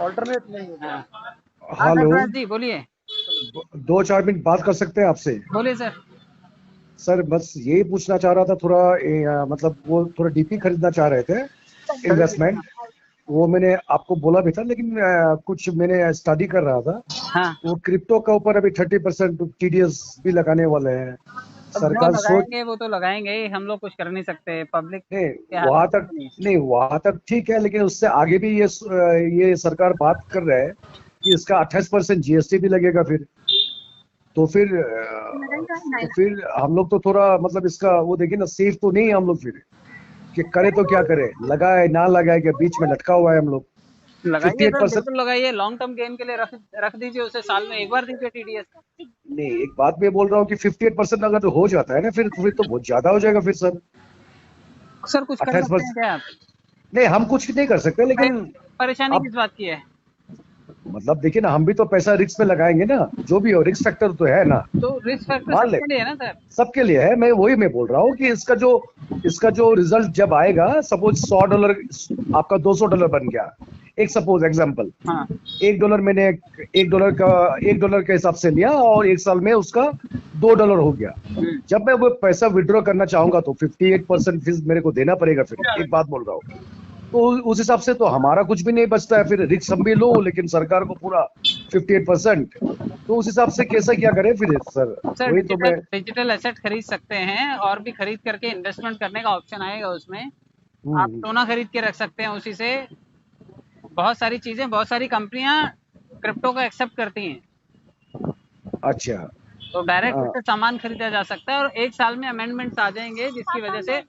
Alternate नहीं है। हाँ हाँ हेलो। सरफराज जी बोलिए। 2-4 मिनट बात कर सकते हैं आपसे? बोलिए सर। सर बस यही पूछना चाह रहा था थोड़ा मतलब वो थोड़ा डीपी खरीदना चाह रहे थे, खरीदिए। इन्वेस्टमेंट। वो मैंने आपको बोला भी था, लेकिन कुछ मैंने स्टडी कर रहा था। हाँ वो क्रिप्टो का ऊपर अभी 30% टीडीएस भी लगाने वाले हैं। अब जो सरकार सोच लगाएंगे वो तो लगाएंगे ही, हम लोग कुछ कर नहीं सकते, पब्लिक नहीं, के हाथ वहां में तक कुछ नहीं है। नहीं, वहां तक ठीक है, लेकिन उससे आगे भी ये सरकार बात कर रहे हैं कि इसका 28% जीएसटी भी लगेगा फिर। तो फिर हम लोग तो थोड़ा मतलब इसका वो देखिए ना, सेफ तो नहीं है हम लोग फिर, कि करे तो क्या करे, लगाए ना लगाए, के बीच में लटका हुआ है हम लोग। फिफ्टी लगाइए एट सर, परसेंट बिल्कुल लगाइए, लॉन्ग टर्म गेन के लिए रख रख दीजिए उसे, साल में एक बार दीजिए टीडीएस। नहीं, एक बात मैं बोल रहा हूँ कि 58% अगर तो हो जाता है ना, फिर तो बहुत ज्यादा हो जाएगा फिर सर। सर कुछ कर अट्ठाईस सकते हैं परसेंट क्या आप? नहीं, हम कुछ नहीं कर सकते, भाई, लेकिन परेशानी अब किस बात की है? मतलब देखिए ना, हम भी तो पैसा रिस्क में लगाएंगे ना, जो भी हो रिस्क फैक्टर तो है ना। तो रिस्क फैक्टर मान ले, सबके लिए है ना सर। सबके लिए है। मैं बोल रहा हूँ कि इसका जो रिजल्ट जब आएगा, सपोज $100 आपका $200 बन गया, एक सपोज एग्जांपल। हाँ 1 डॉलर मैंने 1 डॉलर के हिसाब से लिया, और 1 साल में उसका $2 हो गया। जब मैं वो पैसा विड्रॉ करना चाहूंगा तो 58% फीस मेरे को देना पड़ेगा फिर, एक बात बोल रहा हूँ। तो उस हिसाब से तो हमारा कुछ भी नहीं बचता है फिर, रिस्क हम भी लो लेकिन सरकार को पूरा 58%। तो उस हिसाब से कैसा क्या करें फिर सर? सर, वही तो डिजिटल मैं डिजिटल एसेट खरीद सकते हैं, और भी खरीद करके इन्वेस्टमेंट करने का ऑप्शन आएगा उसमें। आप हम्म, सोना खरीद के रख सकते हैं उसी से। बहुत सारी चीजें, बहुत सारी कंपनियां क्रिप्टो को एक्सेप्ट करती हैं, अच्छा। तो डायरेक्ट हाँ, उससे सामान खरीदा जा सकता है। और एक साल में अमेंडमेंट्स आ जाएंगे, जिसकी वजह से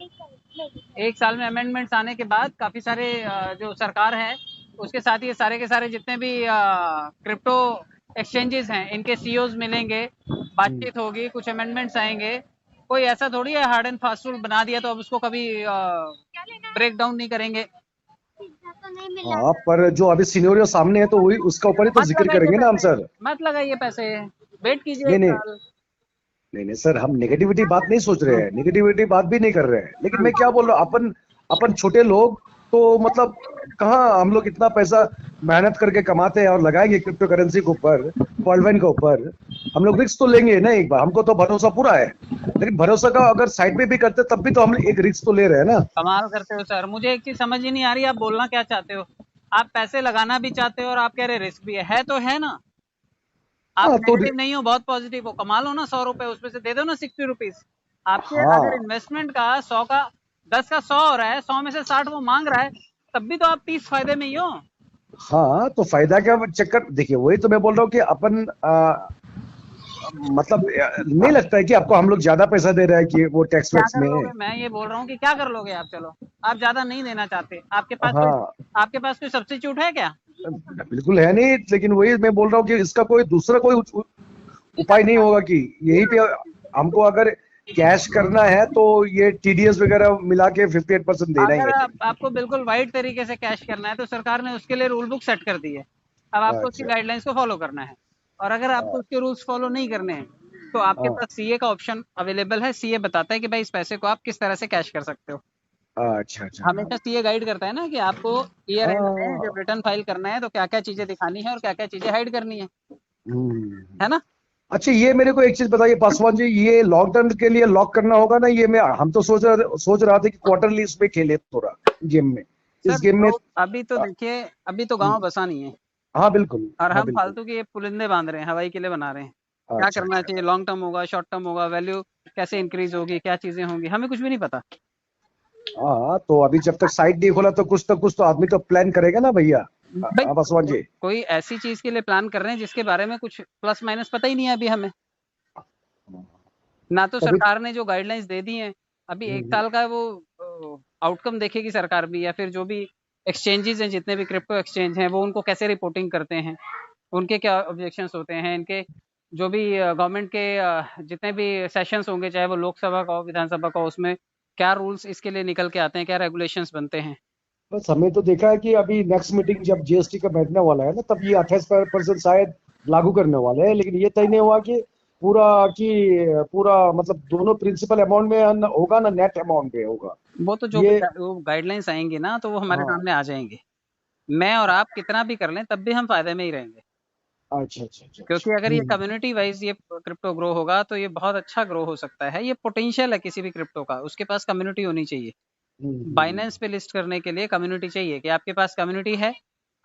एक साल में अमेंडमेंट्स आने के बाद काफी सारे जो सरकार है उसके साथ ये सारे के सारे जितने भी क्रिप्टो एक्सचेंजेस हैं, इनके सीईओज मिलेंगे, हम्म, बातचीत होगी, कुछ अमेंडमेंट्स आएंगे। कोई ऐसा थोड़ी है हार्ड एंड फास्ट रूल बना दिया तो अब उसको कभी ब्रेक डाउन नहीं करेंगे। हाँ, पर जो अभी सिनेरियो सामने है तो वही उसका ऊपर ही तो मत जिक्र लगाइए करेंगे ना हम पैसे, सर। मत लगाइए पैसे, वेट कीजिए नहीं एक नहीं, साल। नहीं नहीं सर, हम नेगेटिविटी बात नहीं सोच रहे हैं, नेगेटिविटी बात भी नहीं कर रहे हैं, लेकिन मैं क्या बोल रहा हूँ, अपन अपन छोटे लोग तो मतलब कहाँ हम लोग इतना पैसा मेहनत करके कमाते हैं और लगाएंगे क्रिप्टो करेंसी के ऊपर, कॉइन के ऊपर। हम लोग रिस्क तो लेंगे ना एक बार, हमको तो भरोसा पूरा है। लेकिन भरोसा का अगर साइड में भी करते तब भी तो हम एक रिस्क तो ले रहे हैं ना। कमाल करते हो सर, मुझे एक चीज समझ ही नहीं आ रही, आप बोलना क्या चाहते हो? आप पैसे लगाना भी चाहते हो और आप कह रहे रिस्क भी है तो है ना। आप हाँ तो नेगेटिव नहीं हो, बहुत पॉजिटिव हो, कमा लो ना 100 रुपए, उसमें से दे दो ना 60 रुपीज। आपके अगर हाँ इन्वेस्टमेंट का 100 का 10 का 100 हो रहा है, 100 में से 60 वो मांग रहा है, तब भी तो आप 30 फायदे में ही हो। हाँ, तो फायदा क्या चक्कर, देखिए वही तो मैं बोल रहा हूँ कि अपन मतलब नहीं लगता है कि आपको हम लोग ज्यादा पैसा दे रहे हैं कि वो टैक्स क्या वैक्स कर में? लोगे, मैं ये बोल रहा हूँ कि क्या कर लोगे आप? चलो, आप ज्यादा नहीं देना चाहते, हाँ, आपके पास कोई सब्स्टिट्यूट है क्या? बिल्कुल है नहीं, लेकिन वही मैं बोल रहा हूँ कि इसका कोई दूसरा कोई उपाय नहीं होगा कि यहीं पे हमको अगर कैश करना है तो ये टीडीएस वगैरह मिला के 58% देना ही अगर है फिर। आपको बिल्कुल वाइड तरीके से कैश करना है तो सरकार ने उसके लिए रूल बुक सेट कर दी है। अब आपको उसकी अच्छा। गाइडलाइंस को फॉलो करना है। और अगर आपको हाँ, उसके रूल्स फॉलो नहीं करने हैं तो आपके हाँ, पास सीए का ऑप्शन अवेलेबल है। सीए बताता है कि भाई इस पैसे को आप किस तरह से कैश कर सकते हो। अच्छा अच्छा। हाँ, हमेशा सीए गाइड करता है ना कि आपको ईयर एंड में हाँ, जब रिटर्न फाइल करना है तो क्या क्या चीजें दिखानी है और क्या क्या चीजें हाइड करनी है हम्म। ना। अच्छा, ये मेरे को एक चीज बताइए पासवान जी, ये लॉन्ग टर्म के लिए लॉक करना होगा ना? ये मैं हम तो सोच रहा था कि क्वार्टरली इसमें खेले थोड़ा गेम में, सर इस गेम में। अभी तो देखिए, अभी तो हम्म, गांव बसा नहीं है, हाँ बिल्कुल, और हाँ हम बिल्कुल। फालतू के ये पुलिंदे बांध रहे हैं, हवाई किले बना रहे हैं। क्या अच्छा करना अच्छा। चाहिए, लॉन्ग टर्म होगा, शॉर्ट टर्म होगा, वैल्यू कैसे इंक्रीज होगी, क्या चीजें होंगी, हमें कुछ भी नहीं पता। हाँ, तो अभी जब तक साइट नहीं खोला तो कुछ तो आदमी तो प्लान करेगा ना भैया। भाई हाँ पासवान जी। कोई ऐसी चीज के लिए प्लान कर रहे हैं जिसके बारे में कुछ प्लस माइनस पता ही नहीं है अभी हमें। ना तो तभी सरकार ने जो गाइडलाइंस दे दी हैं, अभी एक हम्म, साल का वो आउटकम देखेगी सरकार भी, या फिर जो भी एक्सचेंजेस हैं, जितने भी क्रिप्टो एक्सचेंज हैं, वो उनको कैसे रिपोर्टिंग करते हैं, उनके क्या ऑब्जेक्शंस होते हैं, इनके जो भी गवर्नमेंट के जितने भी सेशंस होंगे, चाहे वो लोकसभा का हो, विधानसभा का हो, उसमें क्या रूल्स इसके लिए निकल के आते हैं, क्या रेगुलेशंस बनते हैं। बस हमें तो देखा है कि अभी नेक्स्ट मीटिंग जब जीएसटी का बैठने वाला है ना, तब ये 28% शायद लागू करने वाले हैं, लेकिन ये तय नहीं हुआ कि पूरा कि पूरा मतलब दोनों प्रिंसिपल अमाउंट में होगा ना, नेट अमाउंट में होगा वो तो जो भी ये। वो गाइडलाइंस आएंगी ना तो वो हमारे हाँ, सामने आ जाएंगे। मैं और आप कितना भी कर लें तब भी हम फायदे में ही रहेंगे, अच्छा अच्छा अच्छा क्योंकि अच्छा। अगर ये कम्युनिटी वाइज ये क्रिप्टो ग्रो होगा तो ये बहुत अच्छा ग्रो हो सकता है। ये पोटेंशियल है किसी भी क्रिप्टो का, उसके पास कम्युनिटी होनी चाहिए। हम्म। बाइनेंस पे लिस्ट करने के लिए कम्युनिटी चाहिए कि आपके पास कम्युनिटी है,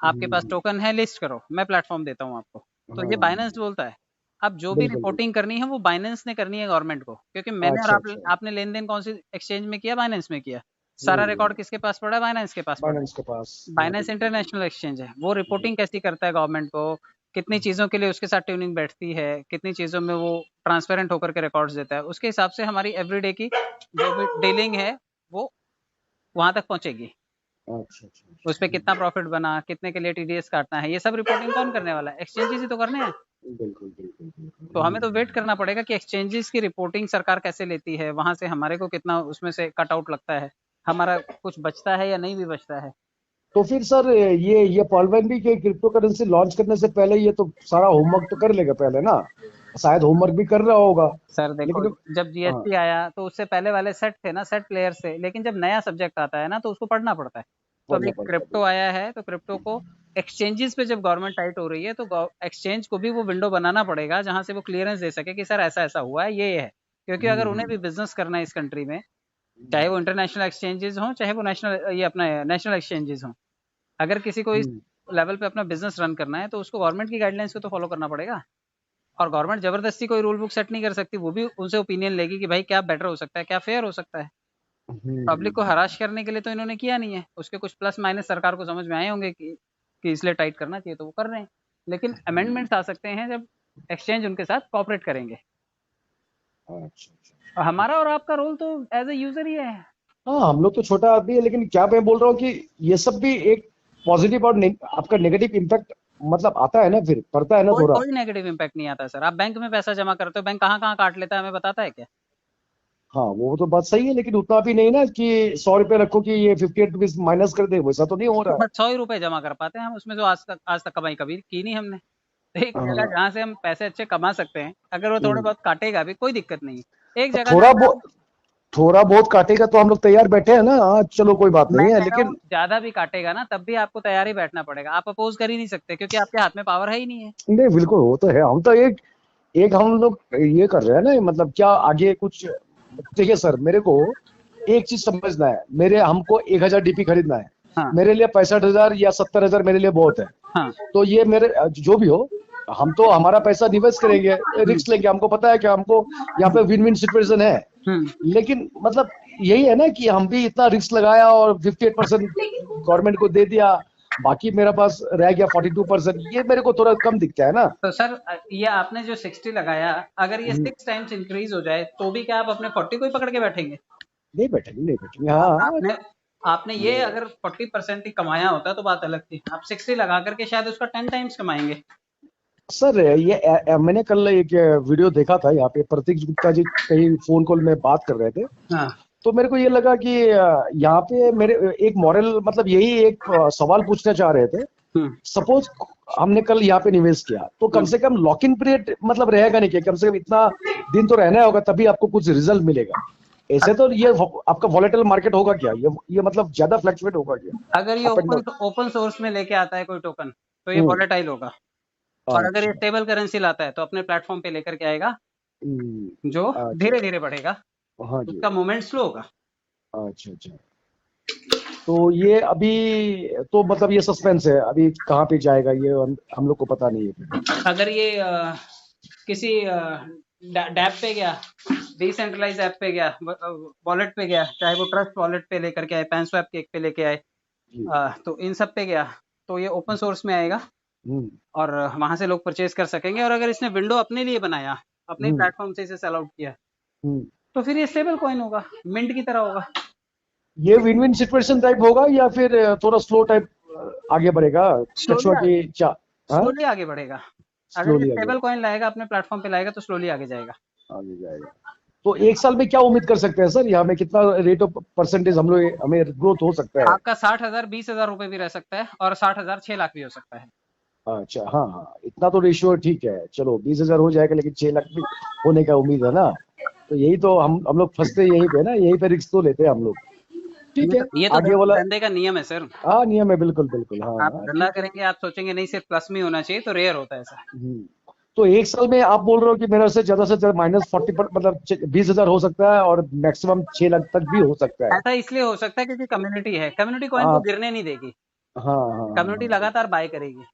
आपके पास हम्म। टोकन है, लिस्ट करो, मैं प्लेटफॉर्म देता हूँ आपको। तो ये हाँ बाइनेंस बोलता है। अब जो भी बिल्कुल बिल्कुल। रिपोर्टिंग करनी है वो बाइनेंस ने करनी है गवर्नमेंट को, क्योंकि मैंने और अच्छा अच्छा। आपने लेन देन कौन सी एक्सचेंज में किया, बाइनेंस में किया। सारा रिकॉर्ड किसके पास पड़ा है, बाइनेंस के पास पड़ा है। बाइनेंस के पास, हाँ बाइनेंस बिल्कुल इंटरनेशनल एक्सचेंज है, वो बिल्कुल। रिपोर्टिंग कैसी करता है गवर्नमेंट को, कितनी चीज़ों के लिए उसके साथ ट्यूनिंग बैठती है, कितनी चीज़ों में वो ट्रांसपेरेंट होकर के रिकॉर्ड्स देता है, उसके हिसाब से हमारी एवरीडे की जो भी डीलिंग है वो वहां तक पहुंचेगी। अच्छा अच्छा उस पे अच्छा। कितना प्रॉफिट बना, कितने के लिए टीडीएस काटना है, ये सब रिपोर्टिंग कौन करने वाला है, एक्सचेंजेस ही तो करने हैं। बिल्कुल बिल्कुल बिल्कुल। तो हमें तो वेट करना पड़ेगा कि एक्सचेंजेस की रिपोर्टिंग सरकार कैसे लेती है, वहां से हमारे को कितना उसमें से कट आउट लगता है, हमारा कुछ बचता है या नहीं भी बचता है। तो फिर सर ये पॉल वैलेंटाइन के क्रिप्टो करेंसी लॉन्च करने से पहले ये तो सारा होमवर्क तो कर लेगा पहले ना, शायद होमवर्क भी कर रहा होगा। सर देखो, लेकिन जब हाँ, जीएसटी आया तो उससे पहले वाले सेट थे ना, सेट प्लेयर से, लेकिन जब नया सब्जेक्ट आता है ना तो उसको पढ़ना पड़ता है। तो पढ़ना अभी पड़ता क्रिप्टो आया है तो क्रिप्टो को एक्सचेंजेस पे जब गवर्नमेंट टाइट हो रही है तो एक्सचेंज को भी वो विंडो बनाना पड़ेगा जहां से वो क्लियरेंस दे सके कि सर ऐसा ऐसा हुआ है, ये है। क्योंकि अगर उन्हें हम्म। भी बिजनेस करना है इस कंट्री में, चाहे वो इंटरनेशनल एक्सचेंजेस हों, चाहे वो नेशनल ये अपना नेशनल एक्सचेंजेस हों, अगर किसी को इस हम्म। लेवल पे अपना बिजनेस रन करना है तो उसको गवर्नमेंट की गाइडलाइंस को तो फॉलो करना पड़ेगा। और गवर्नमेंट जबरदस्ती कोई रूल बुक सेट नहीं कर सकती, वो भी उनसे ओपिनियन लेगी कि भाई क्या बेटर हो सकता है, क्या फेयर हो सकता है। पब्लिक को हम्म। हराश करने के लिए तो इन्होंने किया नहीं है, उसके कुछ प्लस माइनस सरकार को समझ में आए होंगे कि इसलिए टाइट करना चाहिए तो वो कर रहे हैं। लेकिन अमेंडमेंट्स आ सकते हैं जब एक्सचेंज उनके साथ कॉपरेट करेंगे। अच्छा अच्छा। और हमारा और आपका रोल तो एज ए यूजर ही है। हाँ हम लोग तो छोटा आदमी है, लेकिन क्या मैं बोल रहा हूँ कि ये सब भी एक पॉजिटिव और आपका नेगेटिव इम्पैक्ट मतलब आता है ना, फिर पड़ता है ना कोई थोड़ा। कोई नेगेटिव इम्पैक्ट नहीं आता सर। आप बैंक में पैसा जमा करते हो, बैंक कहाँ कहाँ काट लेता है हमें बताता है क्या? हाँ वो तो बात सही है, लेकिन उतना भी नहीं ना कि 100 रुपए रखो कि ये 58 रुपीज माइनस कर दे, वैसा तो नहीं हो तो रहा है। बस 100 ही रुपए जमा कर पाते हैं हम उसमें, जो आज तक कमाई कभी की नहीं हमने। तो एक जगह हाँ। जहाँ से हम पैसे अच्छे कमा सकते हैं, अगर वो थोड़े बहुत काटेगा भी कोई दिक्कत नहीं है। एक जगह थोड़ा जहाँ पे हम, बहुत, थोड़ा बहुत काटेगा तो हम लोग तैयार बैठे हैं ना, हाँ चलो कोई बात मैं नहीं है, कह रहा हूँ लेकिन ज्यादा भी काटेगा ना तब भी आपको तैयार ही बैठना पड़ेगा। आप अपोज कर ही नहीं सकते क्योंकि आपके हाथ में पावर है ही नहीं है। नहीं बिल्कुल वो तो है। हम तो एक एक हम लोग ये कर रहे हैं ना, मतलब क्या आगे कुछ। देखिए सर, मेरे को एक चीज समझना है, मेरे हमको 1000 डीपी खरीदना है। हाँ मेरे लिए 65,000 या 70,000 मेरे लिए बहुत है। हाँ। तो ये मेरे जो भी हो, हम तो हमारा पैसा निवेश करेंगे, हम्म रिस्क लेंगे, हमको पता है कि हमको यहाँ पे विन विन सिचुएशन है। हम्म। लेकिन मतलब यही है ना कि हम भी इतना रिस्क लगाया और 58% गवर्नमेंट को दे दिया, बाकी मेरे पास रह गया 42%, ये मेरे को थोड़ा कम दिखता है ना। तो सर ये आपने जो 60 लगाया, अगर ये हम्म, 6 टाइम्स इंक्रीज हो जाए तो भी क्या आप अपने 40 को ही पकड़ के बैठेंगे? नहीं बैठेंगे नहीं बैठेंगे, हाँ। आपने आपने ये अगर 40% ही कमाया होता तो बात अलग थी। आप 60 लगा करके शायद उसका 10 टाइम्स कमाएंगे। सर ये मैंने कल एक वीडियो देखा था, यहाँ पे प्रतीक गुप्ता जी कहीं फोन कॉल में बात कर रहे थे। हाँ। तो मेरे को ये लगा कि यहाँ पे मेरे एक मॉरल मतलब यही एक सवाल पूछना चाह रहे थे। हम्म सपोज हमने कल यहाँ पे निवेश किया तो कम हम्म। से कम लॉक इन पीरियड मतलब रहेगा नहीं, कि कम से कम इतना दिन तो रहना होगा तभी आपको कुछ रिजल्ट मिलेगा। ऐसे तो ये आपका वॉलेटाइल मार्केट होगा क्या, ये मतलब ज्यादा फ्लक्चुएट होगा क्या, अगर ये up and open down. Open source में लेके आता है कोई टोकन तो ये वॉलेटाइल होगा। और अगर ये अच्छा। स्टेबल करेंसी लाता है तो अपने प्लेटफॉर्म पे लेकर के आएगा, जो अच्छा। धीरे धीरे बढ़ेगा, हाँ जी। उसका मूवमेंट स्लो होगा। अच्छा अच्छा। तो ये अभी तो मतलब ये सस्पेंस है, अभी कहाँ पे जाएगा ये हम लोग को पता नहीं है फिर। अगर ये किसी डैप पे गया, डिसेंट्रलाइज ऐप पे गया, वॉलेट पे गया, चाहे वो ट्रस्ट वॉलेट पे लेकर के आए, पैनस्वैप केक पे लेके आए, जी। तो इन सब पे गया तो ये ओपन सोर्स में आएगा हम्म। और वहां से लोग परचेज कर सकेंगे। और अगर इसने विंडो अपने लिए बनाया, अपने हम्म। प्लेटफॉर्म से इसे सेल आउट किया, हम्म। तो फिर ये स्टेबल कॉइन होगा, मिंट की तरह होगा। ये विन विन सिचुएशन टाइप होगा या फिर थोड़ा स्लो टाइप आगे बढ़ेगा, स्लोली कछुआ की चा। हाँ। स्लोली आगे बढ़ेगा। अगर ये स्लोली आगे स्टेबल कॉइन लाएगा अपने प्लेटफॉर्म पे लाएगा तो स्लोली आगे जाएगा। आगे जाएगा। तो एक साल में क्या उम्मीद कर सकते हैं सर, यहाँ में कितना रेट ऑफ परसेंटेज हम लोग हमें ग्रोथ हो सकता है। आपका 60,000 20,000 रुपए भी रह सकता है और 60,000 6 लाख भी हो सकता है। अच्छा हाँ हाँ, इतना तो रेशियो ठीक है, चलो 20,000 हो जाएगा, लेकिन 6 लाख भी होने का उम्मीद है ना। तो यही तो हम लोग फंसते यहीं पे ना, यहीं पे रिस्क तो लेते हैं हम लोग। ठीक है, ये तो आगे वाला। धंधे का नियम है सर। हाँ नियम है, बिल्कुल बिल्कुल, हाँ आप हाँ, धंधा ठीक है। करेंगे, आप सोचेंगे नहीं सिर्फ प्लस में ही होना चाहिए, तो रेयर होता है ऐसा। हम्म। तो एक साल में आप बोल रहे हो कि मेरा से ज्यादा -40 पर मतलब 20,000 हो सकता है, और मैक्सिमम 6 लाख तक भी हो सकता है। ऐसा इसलिए हो सकता है क्योंकि कम्युनिटी है, कम्युनिटी कॉइन को हाँ गिरने नहीं देगी, हाँ हाँ हाँ कम्युनिटी हाँ। लगातार बाय करेगी।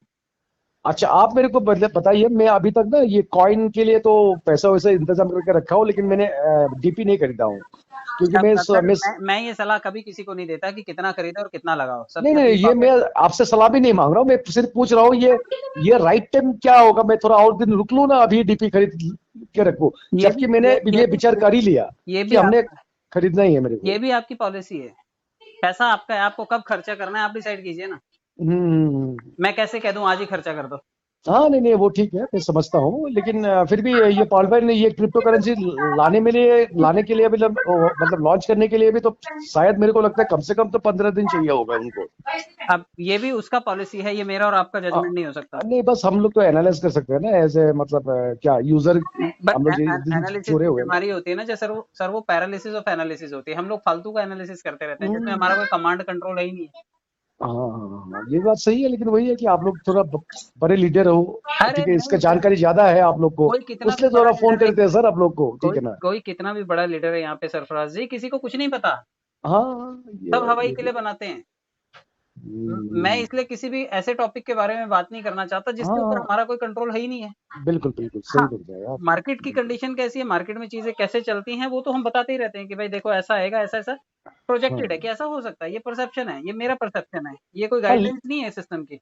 अच्छा, आप मेरे को मतलब बताइए, मैं अभी तक ना ये कॉइन के लिए तो पैसा वैसा इंतजाम करके रखा हूँ, लेकिन मैंने डीपी नहीं खरीदा हूँ, क्योंकि अब सर मैं मैं ये सलाह कभी किसी को नहीं देता कि कितना खरीदो और कितना लगाओ, नहीं सबकी नहीं, अपनी ये मैं पॉकेट। आपसे सलाह भी नहीं मांग रहा हूँ, मैं सिर्फ पूछ रहा हूँ, ये राइट टाइम क्या होगा, मैं थोड़ा और दिन रुक लूँ ना, अभी डीपी खरीद के रखूँ, ये भी जबकि मैंने ये विचार कर ही लिया ये कि भी हमने आप खरीदना ही है मेरे ये को। भी आपकी पॉलिसी है। पैसा आपका है, आपको कब खर्चा करना है आप डिसाइड कीजिए ना। हम्म। मैं कैसे कह दूं आज ही खर्चा कर दो। हाँ नहीं नहीं, वो ठीक है, मैं समझता हूँ, लेकिन फिर भी ये पॉल भाई ने ये क्रिप्टो करेंसी लाने के लिए मतलब लॉन्च करने के लिए भी तो शायद मेरे को लगता है कम से कम तो 15 दिन चाहिए होगा उनको। अब ये भी उसका पॉलिसी है, ये मेरा और आपका अ, जजमेंट नहीं हो सकता। नहीं, बस हम लोग तो एनालाइज कर सकते हैं ना, ऐसे मतलब क्या यूजर, बट हम लोग जिन एनालिसिस जुड़े की हुए हैं ना। बीमारी होती है ना, जैसे सर वो पैरालिसिस ऑफ एनालिसिस होती है, हम लोग फालतू का एनालिसिस करते रहते हैं जिसमें हमारा हम्म, कोई कमांड कंट्रोल है ही नहीं है। हाँ हाँ हाँ हाँ, ये बात सही है, लेकिन वही है कि आप लोग थोड़ा बड़े लीडर हो, अरे ठीक है, इसका नहीं सर, जानकारी ज्यादा है आप लोग को, कोई कितना भी उसलिए बड़ा थोड़ा फोन लीडर है, करते हैं सर आप लोग को, ठीक कोई है ना। कोई कितना भी बड़ा लीडर है यहाँ पे सरफराज जी, किसी को कुछ नहीं पता। हाँ हाँ, सब हवाई ये के भी। लिए बनाते हैं। मैं हम्म, इसलिए किसी भी ऐसे टॉपिक के बारे में बात नहीं करना चाहता जिसके ऊपर हाँ हमारा कोई कंट्रोल है ही नहीं है। बिल्कुल बिल्कुल, सही हाँ, बोल रहे हैं आप। मार्केट की बिल्कुल। कंडीशन कैसी है, मार्केट में चीजें कैसे चलती हैं, वो तो हम बताते ही रहते हैं कि भाई देखो ऐसा आएगा, ऐसा ऐसा प्रोजेक्टेड है हाँ कि ऐसा हो सकता है, ये परसेप्शन है, ये मेरा परसेप्शन है, ये कोई हाँ, गाइडेंस नहीं है सिस्टम की।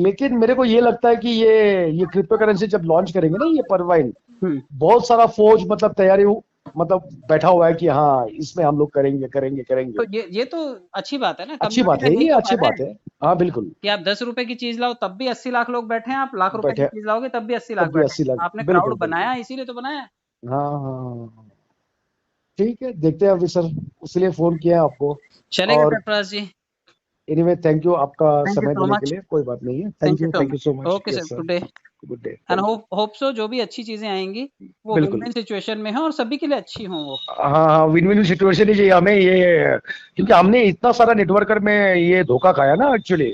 लेकिन मेरे को ये लगता है कि ये क्रिप्टो करेंसी जब लॉन्च करेंगे ना, ये परवाइन, हम्म। बहुत सारा फौज मतलब मतलब बैठा हुआ है कि हाँ इसमें हम लोग करेंगे करेंगे तो करेंगे। ये तो अच्छी बात है ना, अच्छी कम्युनिटी बात का है, यही ये तो अच्छी फायदा है बात है। हाँ बिल्कुल। कि आप 10 रुपए की चीज लाओ तब भी 80 लाख लोग बैठे हैं, आप लाख रुपए की बैठे, चीज लाओगे तब भी 80 लाख तब भी बैठे 80 लाख, हैं, आपने बिल्कुल क्राउड बिल्कुल। बनाया इसीलिए तो बनाया है। हाँ हाँ हाँ हाँ। ठीक है, देखते हैं अभी सर, इसलिए फोन किया है आपको। चलेगा और सरफराज जी। एनीवे, थैंक यू आपका थैंक यू समय सो देने के मच। लिए, कोई बात नहीं है, thank you so thank you much. So much, okay sir, yes sir. Good day. Good day, and thank you. Hope so जो भी अच्छी चीजें आएंगी वो विन बिल्कुल। विन सिचुएशन में हो और सभी के लिए अच्छी हो वो। हाँ हाँ, विन विन सिचुएशन ही चाहिए हमें ये, क्योंकि हमने इतना सारा नेटवर्कर में ये धोखा खाया ना एक्चुअली,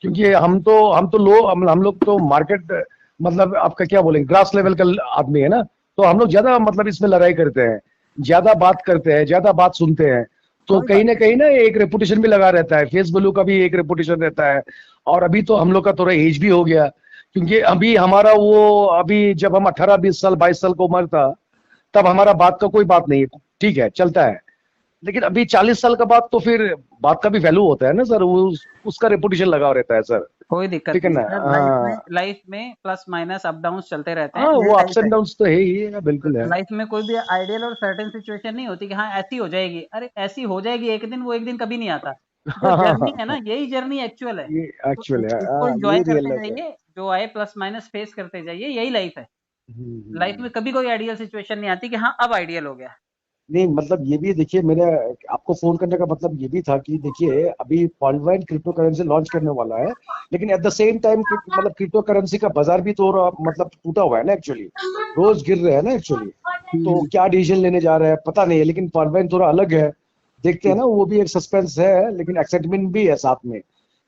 क्योंकि हम तो लोग हम लोग तो मार्केट मतलब आपका क्या बोलेंगे, ग्रास लेवल का आदमी है ना, तो हम लोग ज्यादा मतलब इसमें लड़ाई करते हैं, ज्यादा बात करते हैं, ज्यादा बात सुनते हैं, तो कोई बात कहीं ना एक रेपुटेशन भी लगा रहता है, फेस वैल्यू का भी एक रेपुटेशन रहता है। और अभी तो हम लोग का थोड़ा एज भी हो गया, क्योंकि अभी हमारा वो अभी जब हम 18 20 साल 22 साल को उम्र था, तब हमारा बात का कोई बात नहीं, ठीक है चलता है, लेकिन अभी 40 साल का बाद तो फिर बात का भी वैल्यू होता है ना सर, वो उसका रेपुटेशन लगा रहता है सर, कोई दिक्कत ठीक है नहीं ना। है सर, हाँ लाइफ में प्लस माइनस अप डाउन चलते रहते हैं, हाँ, यही वो अप्स लाइफ एंड है। डाउन्स तो है ही है, बिल्कुल है। लाइफ में कोई भी आइडियल और सर्टेन सिचुएशन नहीं होती कि हाँ ऐसी हो जाएगी, अरे ऐसी हो जाएगी एक दिन, वो एक दिन कभी नहीं आता। जो हाँ हाँ जर्नी हाँ है ना हाँ, यही जर्नी एक्चुअल है। ये तो एक्चुअल है, इसको हाँ एंजॉय ये रियल करते लाइफ है। जाइए, जो आए प्लस माइनस फेस करते जाइए, यही लाइफ है। लाइफ हम्म। में कभी कोई आइडियल सिचुएशन नहीं आती कि हाँ अब आइडियल हो गया। नहीं मतलब ये भी देखिए, मेरा आपको फोन करने का मतलब ये भी था कि देखिए अभी पॉइंट क्रिप्टो करेंसी लॉन्च करने वाला है, लेकिन एट द सेम टाइम मतलब क्रिप्टो करेंसी का बाजार भी तो मतलब टूटा हुआ है ना एक्चुअली, रोज गिर रहे हैं ना एक्चुअली। तो हम्म, क्या डिसीजन लेने जा रहे हैं पता नहीं है, लेकिन पॉइंट थोड़ा अलग है, देखते हैं ना, वो भी एक सस्पेंस है, लेकिन एक्साइटमेंट भी है साथ में,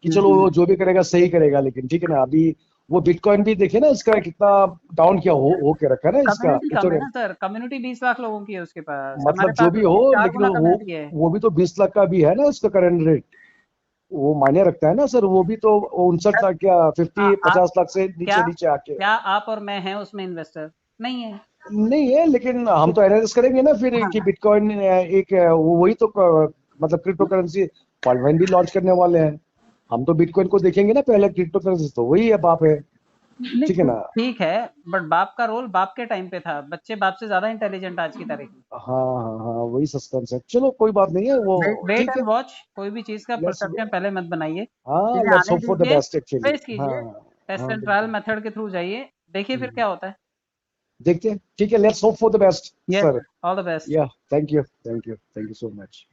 कि चलो वो हम्म। जो भी करेगा सही करेगा, लेकिन ठीक है ना। अभी वो बिटकॉइन भी देखिए ना, इसका कितना डाउन किया हो के रखा है ना इसका कम्युनिटी कम है इथेरियम, ना सर, कम्युनिटी 20 लाख लोगों की है उसके पास, हमारे मतलब जो पास भी उससे हो, चार लेकिन गुना वो कम्युनिटी है। वो भी तो 20 लाख का भी है ना उसका करंट रेट, वो मायने रखता है ना सर, वो भी तो 59 लाख क्या हाँ, 50 आप 50 लाख से क्या नीचे नीचे आके। क्या आप और मैं हैं उसमें इन्वेस्टर? नहीं है। नहीं है, लेकिन हम तो एनालिसिस करेंगे ना फिर कि हाँ, बिटकॉइन एक वही तो मतलब क्रिप्टो करेंसी पॉइंट भी लॉन्च करने वाले हैं, हम तो बिटकॉइन को देखेंगे ना पहले, क्रिप्टो करेंसी तो वही है, बाप है, नहीं ठीक है ना। ठीक है, बट बाप का रोल बाप के टाइम पे था, बच्चे बाप से ज्यादा इंटेलिजेंट आज की तारीख में। हाँ हाँ हाँ, वही सस्पेंस है, चलो कोई बात नहीं है वो, वेट ठीक एंड है। वॉच, कोई भी चीज का लेट्स परसेप्शन पहले मत बनाइए, हाँ, चीजें लेट्स आने होप फॉर द दीजिए, बेस्ट एक्चुअली, फेस हाँ कीजिए, टेस्ट हाँ एंड ट्रायल बिल्कुल। मेथड के थ्रू जाइए, देखिए फिर हम्म। क्या होता है। देखते हैं, ठीक है, let's hope for the best yes sir. Sir, all the best. Yeah, thank you, thank you, thank you so much.